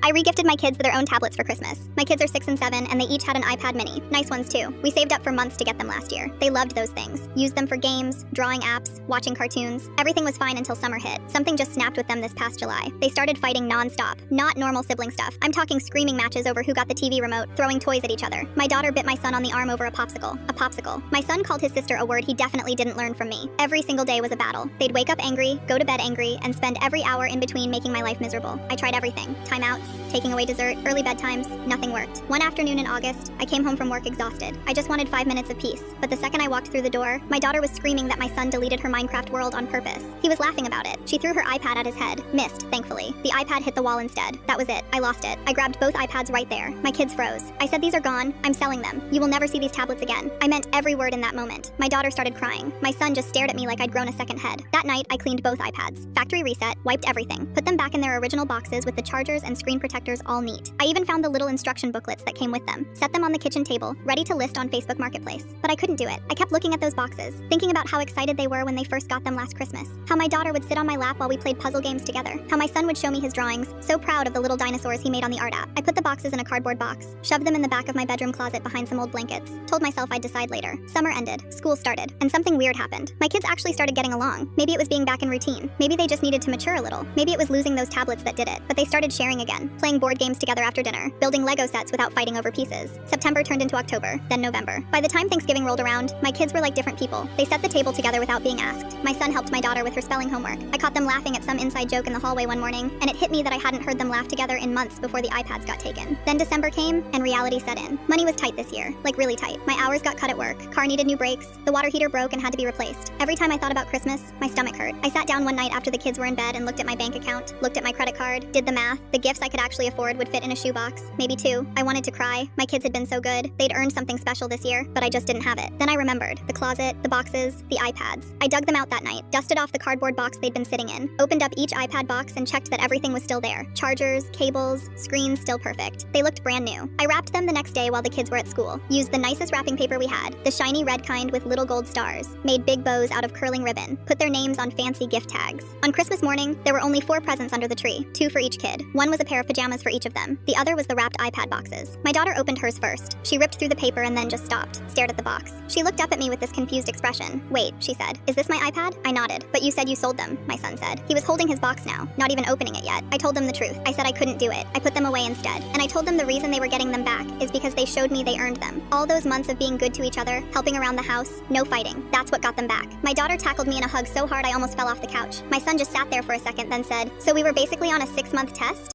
I regifted my kids their own tablets for Christmas. My kids are 6 and 7, and they each had an iPad mini. Nice ones too. We saved up for months to get them last year. They loved those things. Used them for games, drawing apps, watching cartoons. Everything was fine until summer hit. Something just snapped with them this past July. They started fighting non-stop. Not normal sibling stuff. I'm talking screaming matches over who got the TV remote, throwing toys at each other. My daughter bit my son on the arm over a popsicle. A popsicle. My son called his sister a word he definitely didn't learn from me. Every single day was a battle. They'd wake up angry, go to bed angry, and spend every hour in between making my life miserable. I tried everything. Timeouts, taking away dessert, early bedtimes, nothing worked. One afternoon in August, I came home from work exhausted. I just wanted 5 minutes of peace, but the second I walked through the door, my daughter was screaming that my son deleted her Minecraft world on purpose. He was laughing about it. She threw her iPad at his head. Missed, thankfully. The iPad hit the wall instead. That was it. I lost it. I grabbed both iPads right there. My kids froze. I said, "These are gone. I'm selling them. You will never see these tablets again." I meant every word in that moment. My daughter started crying. My son just stared at me like I'd grown a second head. That night, I cleaned both iPads. Factory reset, wiped everything, put them back in their original boxes with the chargers and screen protectors all neat. I even found the little instruction booklets that came with them, set them on the kitchen table, ready to list on Facebook Marketplace. But I couldn't do it. I kept looking at those boxes, thinking about how excited they were when they first got them last Christmas, how my daughter would sit on my lap while we played puzzle games together, how my son would show me his drawings, so proud of the little dinosaurs he made on the art app. I put the boxes in a cardboard box, shoved them in the back of my bedroom closet behind some old blankets, told myself I'd decide later. Summer ended, school started, and something weird happened. My kids actually started getting along. Maybe it was being back in routine. Maybe they just needed to mature a little. Maybe it was losing those tablets that did it. But they started sharing again, playing board games together after dinner, building Lego sets without fighting over pieces. September turned into October, then November. By the time Thanksgiving rolled around, my kids were like different people. They set the table together without being asked. My son helped my daughter with her spelling homework. I caught them laughing at some inside joke in the hallway one morning, and it hit me that I hadn't heard them laugh together in months before the iPads got taken. Then December came, and reality set in. Money was tight this year, like really tight. My hours got cut at work, car needed new brakes, the water heater broke and had to be replaced. Every time I thought about Christmas, my stomach hurt. I sat down one night after the kids were in bed and looked at my bank account, looked at my credit card, did the math. The gifts I could actually afford would fit in a shoebox, maybe two. I wanted to cry. My kids had been so good. They'd earned something special this year, but I just didn't have it. Then I remembered. The closet, the boxes, the iPads. I dug them out that night, dusted off the cardboard box they'd been sitting in, opened up each iPad box and checked that everything was still there. Chargers, cables, screens still perfect. They looked brand new. I wrapped them the next day while the kids were at school. Used the nicest wrapping paper we had, the shiny red kind with little gold stars. Made big bows out of curling ribbon. Put their names on fancy gift tags. On Christmas morning, there were only 4 presents under the tree, 2 for each kid. One was a pair of pajamas for each of them. The other was the wrapped iPad boxes. My daughter opened hers first. She ripped through the paper and then just stopped, stared at the box. She looked up at me with this confused expression. "Wait," she said, "is this my iPad?" I nodded. "But you said you sold them," my son said. He was holding his box now, not even opening it yet. I told them the truth. I said I couldn't do it. I put them away instead. And I told them the reason they were getting them back is because they showed me they earned them. All those months of being good to each other, helping around the house, no fighting. That's what got them back. My daughter tackled me in a hug so hard I almost fell off the couch. My son just sat there for a second, then said, "So we were basically on a 6-month test?"